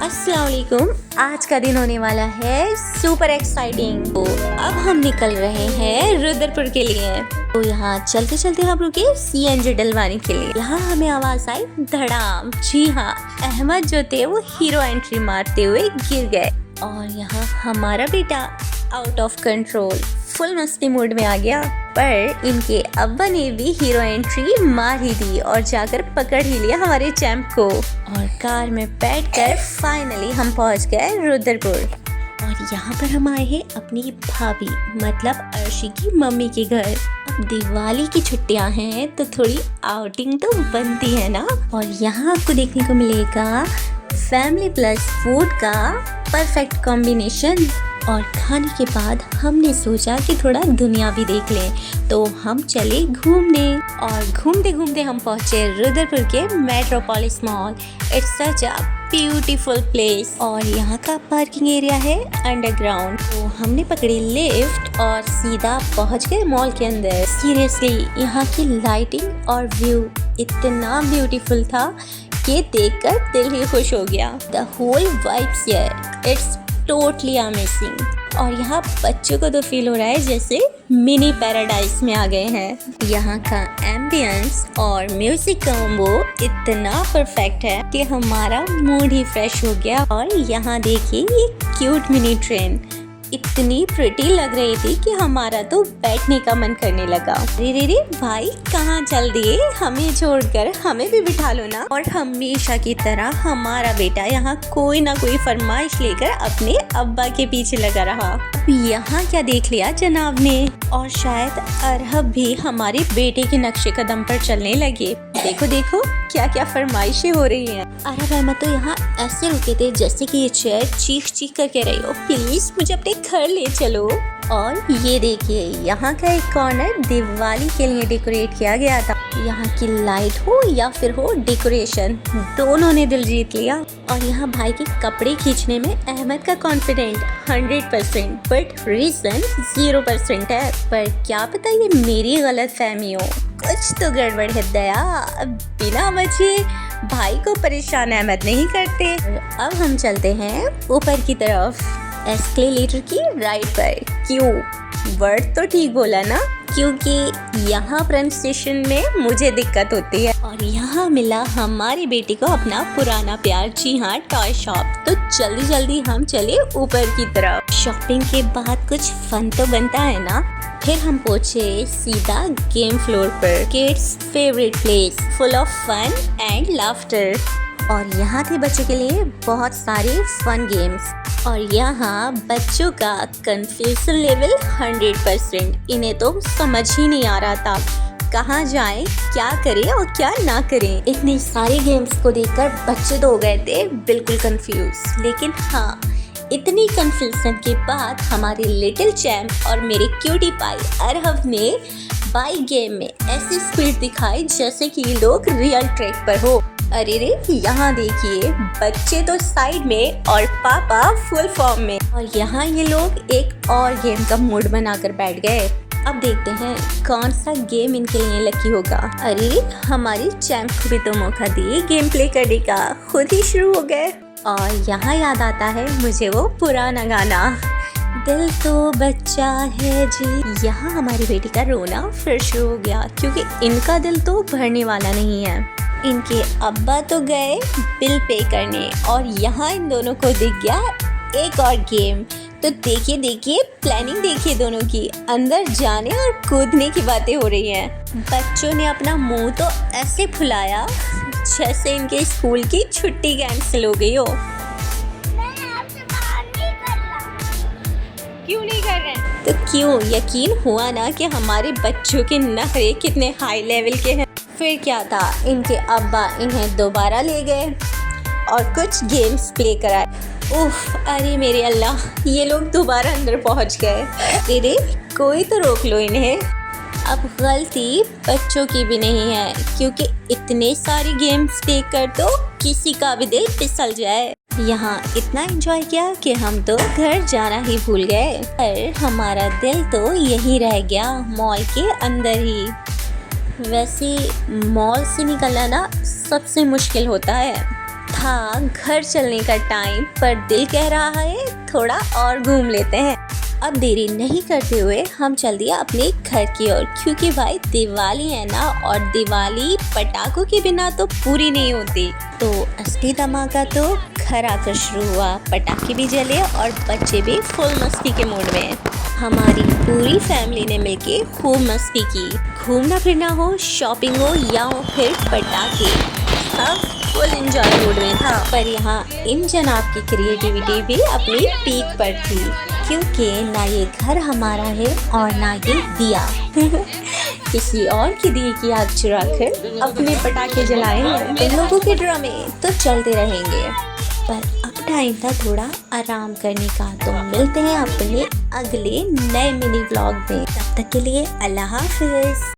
अस्सलाम वालेकुम। आज का दिन होने वाला है सुपर एक्साइटिंग। तो अब हम निकल रहे हैं रुद्रपुर के लिए। तो यहाँ चलते चलते हम रुके CNG डलवाने के लिए। यहाँ हमें आवाज आई धड़ाम। जी हाँ, अहमद जो थे वो हीरो एंट्री मारते हुए गिर गए और यहाँ हमारा बेटा आउट ऑफ कंट्रोल फुल मस्ती मूड में आ गया। पर इनके अब्बा ने भी हीरो एंट्री मार ही दी और जाकर पकड़ ही लिया हमारे चैंप को। और कार में बैठकर फाइनली हम पहुंच गए रुद्रपुर। और यहाँ पर हम आए हैं अपनी भाभी मतलब अर्शी की मम्मी के घर। अब दिवाली की छुट्टियां हैं तो थोड़ी आउटिंग तो बनती है ना। और यहाँ आपको देखने को मिलेगा फैमिली प्लस फूड का परफेक्ट कॉम्बिनेशन। और खाने के बाद हमने सोचा कि थोड़ा दुनिया भी देख लें, तो हम चले घूमने। और घूमते घूमते हम पहुंचे रुद्रपुर के metropolis mall. It's such a beautiful place. और यहाँ का पार्किंग एरिया है अंडरग्राउंड। तो हमने पकड़ी लिफ्ट और सीधा पहुंच गए मॉल के अंदर। सीरियसली यहाँ की लाइटिंग और व्यू इतना ब्यूटीफुल था कि देखकर दिल ही खुश हो गया। The whole vibes here it's totally amazing. और यहाँ बच्चों को तो फील हो रहा है जैसे मिनी पैराडाइज में आ गए हैं। यहाँ का एम्बियंस और म्यूजिक कॉम्बो इतना परफेक्ट है कि हमारा मूड ही फ्रेश हो गया। और यहाँ देखिए ये क्यूट मिनी ट्रेन इतनी प्रिटी लग रही थी कि हमारा तो बैठने का मन करने लगा। रे भाई कहाँ चल दिए, हमें छोड़कर हमें भी बिठा लो ना। और हमेशा की तरह हमारा बेटा यहाँ कोई ना कोई फरमाइश लेकर अपने अब्बा के पीछे लगा रहा। यहाँ क्या देख लिया जनाब ने। और शायद अरहब भी हमारे बेटे के नक्शे कदम पर चलने लगे। देखो देखो क्या क्या फरमाइशें हो रही हैं। अरहब अहमद तो यहाँ ऐसे रुके थे जैसे कि ये चेयर चीख चीख कर कह रही हो प्लीज मुझे अपने घर ले चलो। और ये देखिए यहाँ का एक कॉर्नर दिवाली के लिए डेकोरेट किया गया था। यहाँ की लाइट हो या फिर हो डेकोरेशन, दोनों ने दिल जीत लिया। और यहाँ भाई के कपड़े खींचने में अहमद का कॉन्फिडेंट 100% बट रीजन 0% है। पर क्या पता ये मेरी गलत फहमी हो, कुछ तो गड़बड़ है दया। बिना वजह भाई को परेशान अहमद नहीं करते। अब हम चलते हैं ऊपर की तरफ एस्केलेटर की राइट पर। क्यों, वर्ड तो ठीक बोला ना, क्योंकि यहाँ प्रोनाउंसिएशन में मुझे दिक्कत होती है। और यहाँ मिला हमारी बेटी को अपना पुराना प्यार, जी हाँ टॉय शॉप। तो जल्दी जल्दी हम चले ऊपर की तरफ। शॉपिंग के बाद कुछ फन तो बनता है ना। फिर हम पहुंचे सीधा गेम फ्लोर पर, kids favourite place full of fun and laughter. और यहाँ थे बच्चों के लिए बहुत सारे फन गेम्स। और यहाँ बच्चों का कंफ्यूजन लेवल 100%। इन्हें तो समझ ही नहीं आ रहा था कहाँ जाएं, क्या करें और क्या ना करें। इतने सारे गेम्स को देखकर बच्चे तो हो गए थे बिल्कुल कंफ्यूज। लेकिन हाँ, इतनी कंफ्यूजन के बाद हमारे लिटिल चैम्प और मेरे क्यूटी पाई अरहब ने बाइक गेम में ऐसी स्पीड दिखाई जैसे कि लोग रियल ट्रैक पर हो। अरे रे यहाँ देखिए बच्चे तो साइड में और पापा फुल फॉर्म में। और यहाँ ये लोग एक और गेम का मूड बनाकर बैठ गए। अब देखते हैं कौन सा गेम इनके लिए लकी होगा। अरे हमारी चैंप को भी तो मौका दिए गेम प्ले करने का, खुद ही शुरू हो गए। और यहाँ याद आता है मुझे वो पुराना गाना, दिल तो बच्चा है जी। यहाँ हमारी बेटी का रोना फिर शुरू हो गया क्योंकि इनका दिल तो भरने वाला नहीं है। इनके अब्बा तो गए बिल पे करने और यहाँ इन दोनों को दिख गया एक और गेम। तो देखिए देखिए प्लानिंग देखिए दोनों की, अंदर जाने और कूदने की बातें हो रही हैं। बच्चों ने अपना मुंह तो ऐसे फुलाया जैसे इनके स्कूल की छुट्टी कैंसिल हो गई हो। क्यों नहीं कर रहे हैं? तो क्यों, यकीन हुआ ना कि हमारे बच्चों के नखरे कितने हाई लेवल के हैं। फिर क्या था, इनके अब्बा इन्हें दोबारा ले गए और कुछ गेम्स प्ले कराए। उफ, अरे मेरे अल्लाह, ये लोग दोबारा अंदर पहुंच गए। अरे कोई तो रोक लो इन्हें। अब गलती बच्चों की भी नहीं है क्योंकि इतने सारे गेम्स देखकर तो किसी का भी दिल फिसल जाए। यहाँ इतना एंजॉय किया कि हम तो घर जाना ही भूल गए। पर हमारा दिल तो यही रह गया मॉल के अंदर ही। वैसे मॉल से निकलना ना सबसे मुश्किल होता है, था घर चलने का टाइम, पर दिल कह रहा है थोड़ा और घूम लेते हैं। अब देरी नहीं करते हुए हम चल दिया अपने घर की ओर, क्योंकि भाई दिवाली है ना, और दिवाली पटाखों के बिना तो पूरी नहीं होती। तो असली धमाका तो घर आकर शुरू हुआ। पटाखे भी जले और बच्चे भी फुल मस्ती के मूड में। हमारी पूरी फैमिली ने मिलके खूब मस्ती की। घूमना फिरना हो, शॉपिंग हो या फिर पटाखे, सब फुल एंजॉय मूड में था। पर यहाँ इन जनाब की क्रिएटिविटी भी अपनी पीक पर थी, क्योंकि ना ये घर हमारा है और ना ये दिया किसी और की दिए की आग चुराकर अपने पटाखे जलाए हैं। इन लोगों के ड्रामे तो चलते रहेंगे, पर अब टाइम था थोड़ा आराम करने का। तो मिलते हैं अपने अगले नए मिनी व्लॉग में। तब तक के लिए अल्लाह हाफिज।